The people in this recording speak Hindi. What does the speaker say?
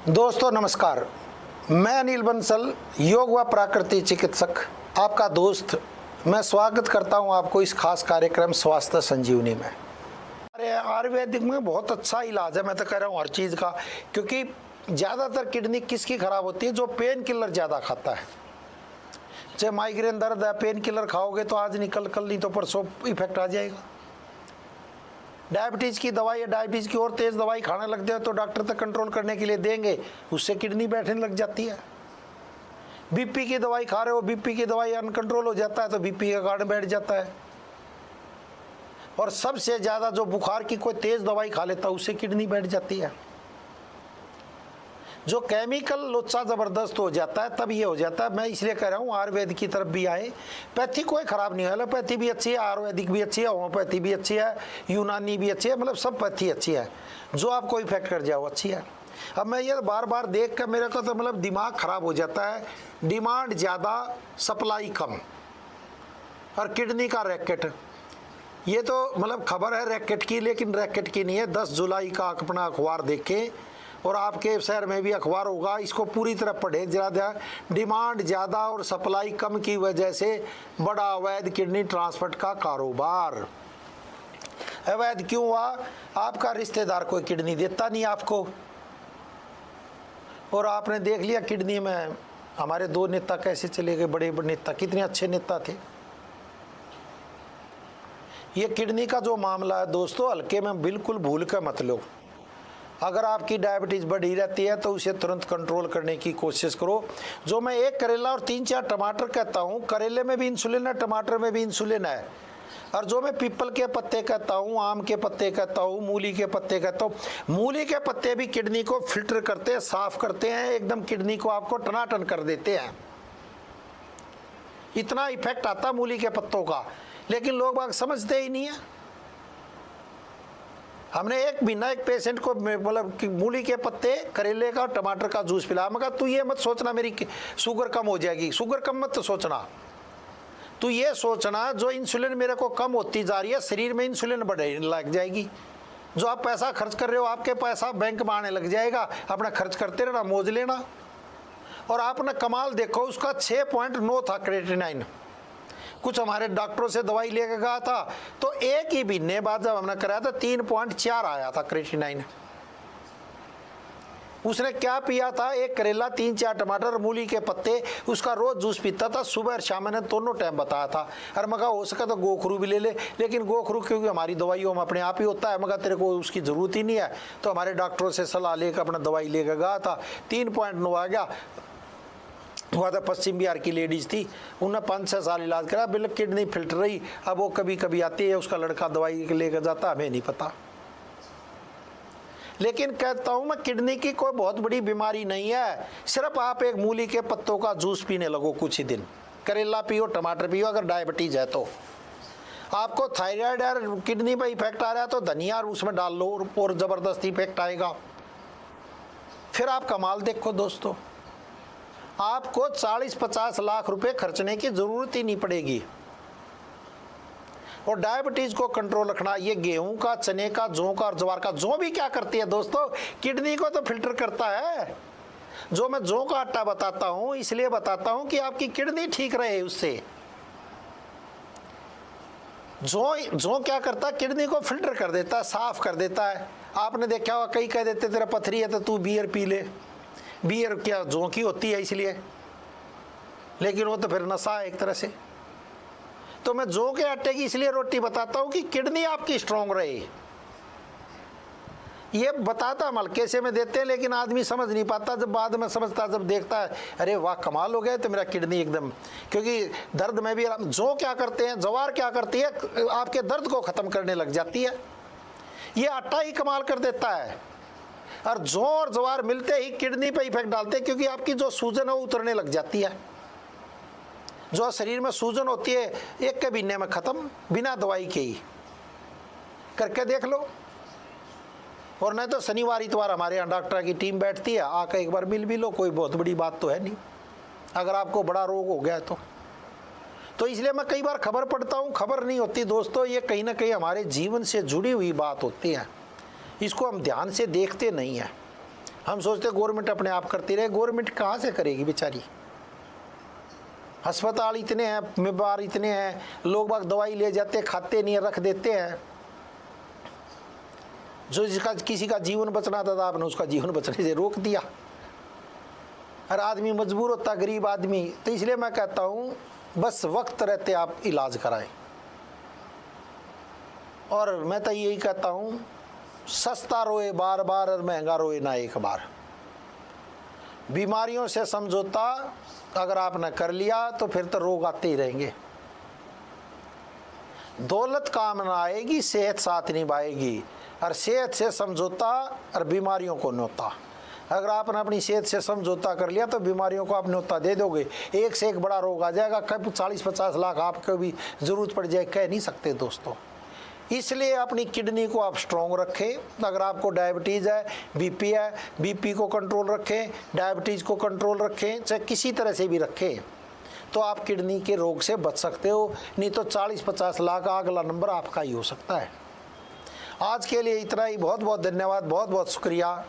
दोस्तों नमस्कार, मैं अनिल बंसल, योग व प्राकृतिक चिकित्सक, आपका दोस्त। मैं स्वागत करता हूं आपको इस खास कार्यक्रम स्वास्थ्य संजीवनी में। अरे आयुर्वेदिक में बहुत अच्छा इलाज है, मैं तो कह रहा हूं हर चीज़ का, क्योंकि ज़्यादातर किडनी किसकी खराब होती है? जो पेन किलर ज़्यादा खाता है। चाहे माइग्रेन दर्द है, पेन किलर खाओगे तो आज निकल कल नहीं तो परसों इफेक्ट आ जाएगा। डायबिटीज़ की दवाई या डायबिटीज़ की और तेज़ दवाई खाने लगते हो तो डॉक्टर तक कंट्रोल करने के लिए देंगे, उससे किडनी बैठने लग जाती है। बीपी की दवाई खा रहे हो, बीपी की दवाई अनकंट्रोल हो जाता है तो बीपी का कारण बैठ जाता है। और सबसे ज़्यादा जो बुखार की कोई तेज़ दवाई खा लेता है उससे किडनी बैठ जाती है। जो केमिकल लोचा ज़बरदस्त हो जाता है तब ये हो जाता है। मैं इसलिए कह रहा हूँ आयुर्वेद की तरफ भी आए। पैथी कोई ख़राब नहीं है, एलोपैथी भी अच्छी है, आयुर्वेदिक भी अच्छी है, होम्योपैथी भी अच्छी है, यूनानी भी अच्छी है, मतलब सब पैथी अच्छी है। जो आपको इफेक्ट कर जाओ अच्छी है। अब मैं ये बार बार देख कर मेरे को तो मतलब दिमाग ख़राब हो जाता है। डिमांड ज़्यादा, सप्लाई कम, और किडनी का रैकेट। ये तो मतलब खबर है रैकेट की, लेकिन रैकेट की नहीं है। 10 जुलाई का अपना अखबार देखें, और आपके शहर में भी अखबार होगा, इसको पूरी तरह पढ़े ज़्यादा। डिमांड ज़्यादा और सप्लाई कम की वजह से बड़ा अवैध किडनी ट्रांसपोर्ट का कारोबार। अवैध क्यों हुआ? आपका रिश्तेदार कोई किडनी देता नहीं आपको, और आपने देख लिया किडनी में हमारे 2 नेता कैसे चले गए। बड़े बड़े नेता, कितने अच्छे नेता थे। ये किडनी का जो मामला है दोस्तों, हल्के में बिल्कुल भूल कर मत लो। अगर आपकी डायबिटीज़ बढ़ी रहती है तो उसे तुरंत कंट्रोल करने की कोशिश करो। जो मैं 1 करेला और 3-4 टमाटर कहता हूँ, करेले में भी इंसुलिन है, टमाटर में भी इंसुलिन है। और जो मैं पीपल के पत्ते कहता हूँ, आम के पत्ते कहता हूँ, मूली के पत्ते कहता हूँ, मूली के पत्ते भी किडनी को फिल्टर करते हैं, साफ करते हैं, एकदम किडनी को आपको टनाटन कर देते हैं। इतना इफेक्ट आता मूली के पत्तों का, लेकिन लोग बाग समझते ही नहीं है। हमने एक महीना एक पेशेंट को मतलब मूली के पत्ते, करेले का, टमाटर का जूस पिलाया। मैं कहा तू ये मत सोचना मेरी शुगर कम हो जाएगी, शुगर कम मत सोचना। तू ये सोचना जो इंसुलिन मेरे को कम होती जा रही है, शरीर में इंसुलिन बढ़ने लग जाएगी। जो आप पैसा खर्च कर रहे हो, आपके पैसा बैंक में आने लग जाएगा। अपना खर्च करते रहना, मौज लेना। और आपने कमाल देखो, उसका 6.9 था क्रेटिनाइन। कुछ हमारे डॉक्टरों से दवाई लेके गया था तो एक ही महीने बाद जब हमने कराया था 3.4 आया था क्रेटिनाइन। उसने क्या पिया था? 1 करेला, 3-4 टमाटर, मूली के पत्ते, उसका रोज जूस पीता था, सुबह और शाम। मैंने दोनों टाइम बताया था। और मगा हो सका तो गोखरू भी ले ले, लेकिन गोखरू क्योंकि हमारी दवाइयों में अपने आप ही होता है, मगा तेरे को उसकी ज़रूरत ही नहीं है। तो हमारे डॉक्टरों से सलाह लेकर अपना दवाई लेकर गया था, 3.9 आ गया। हुआ था पश्चिम बिहार की लेडीज़ थी, उन्होंने 5-6 साल इलाज करा, बिल्कुल किडनी फिल्टर रही। अब वो कभी कभी आती है, उसका लड़का दवाई लेकर जाता, हमें नहीं पता। लेकिन कहता हूँ मैं, किडनी की कोई बहुत बड़ी बीमारी नहीं है। सिर्फ आप एक मूली के पत्तों का जूस पीने लगो कुछ ही दिन, करेला पियो, टमाटर पियो। अगर डायबिटीज़ है तो आपको थायराइड और किडनी पर इफेक्ट आ रहा है तो धनिया उसमें डाल लो और ज़बरदस्त इफेक्ट आएगा। फिर आप कमाल देखो दोस्तों, आपको 40-50 लाख रुपए खर्चने की जरूरत ही नहीं पड़ेगी। और डायबिटीज को कंट्रोल रखना, ये गेहूं का, चने का, जौ का और ज्वार का। जौ भी क्या करती है दोस्तों? किडनी को तो फिल्टर करता है। जो मैं जौ का आटा बताता हूं इसलिए बताता हूं कि आपकी किडनी ठीक रहे उससे। जौ क्या करता है? किडनी को फिल्टर कर देता है, साफ कर देता है। आपने देखा होगा, कई कह देते तेरा पथरी है तो तू बियर पी ले। बियर क्या जौ की होती है इसलिए, लेकिन वो तो फिर नशा है एक तरह से। तो मैं जौ के आटे की इसलिए रोटी बताता हूँ कि किडनी आपकी स्ट्रांग रहे। ये बताता हम हल्के से में देते हैं, लेकिन आदमी समझ नहीं पाता। जब बाद में समझता, जब देखता है, अरे वाह कमाल हो गया तो मेरा किडनी एकदम। क्योंकि दर्द में भी जौ क्या करते हैं, ज्वार क्या करती है, आपके दर्द को खत्म करने लग जाती है। ये आटा ही कमाल कर देता है। और जौ और ज्वार मिलते ही किडनी पे इफेक्ट डालते हैं, क्योंकि आपकी जो सूजन है वो उतरने लग जाती है। जो शरीर में सूजन होती है 1 के महीने में खत्म, बिना दवाई के ही। करके देख लो। और नहीं तो शनिवार इतवार हमारे यहाँ डॉक्टर की टीम बैठती है, आकर एक बार मिल भी लो, कोई बहुत बड़ी बात तो है नहीं। अगर आपको बड़ा रोग हो गया तो इसलिए मैं कई बार खबर पढ़ता हूँ। खबर नहीं होती दोस्तों, ये कहीं ना कहीं हमारे जीवन से जुड़ी हुई बात होती है। इसको हम ध्यान से देखते नहीं हैं। हम सोचते गवर्नमेंट अपने आप करती रहे, गवर्नमेंट कहाँ से करेगी बेचारी। अस्पताल इतने हैं, बीमार इतने हैं, लोग बाग दवाई ले जाते खाते नहीं, रख देते हैं। जो जिसका किसी का जीवन बचना था आपने उसका जीवन बचने से रोक दिया। हर आदमी मजबूर होता, गरीब आदमी। तो इसलिए मैं कहता हूँ बस वक्त रहते आप इलाज कराएं। और मैं तो यही कहता हूँ सस्ता रोए बार बार और महंगा रोए ना एक बार। बीमारियों से समझौता अगर आपने कर लिया तो फिर तो रोग आते ही रहेंगे। दौलत काम ना आएगी, सेहत साथ निभाएगी। और सेहत से समझौता और बीमारियों को न्योता। अगर आपने अपनी सेहत से समझौता कर लिया तो बीमारियों को आप न्योता दे दोगे, एक से एक बड़ा रोग आ जाएगा। कब 40-50 लाख आपको भी ज़रूरत पड़ जाए कह नहीं सकते दोस्तों। इसलिए अपनी किडनी को आप स्ट्रॉन्ग रखें। अगर आपको डायबिटीज़ है, बीपी है, बीपी को कंट्रोल रखें, डायबिटीज़ को कंट्रोल रखें, चाहे किसी तरह से भी रखें, तो आप किडनी के रोग से बच सकते हो। नहीं तो 40-50 लाख अगला नंबर आपका ही हो सकता है। आज के लिए इतना ही। बहुत बहुत धन्यवाद, बहुत बहुत शुक्रिया।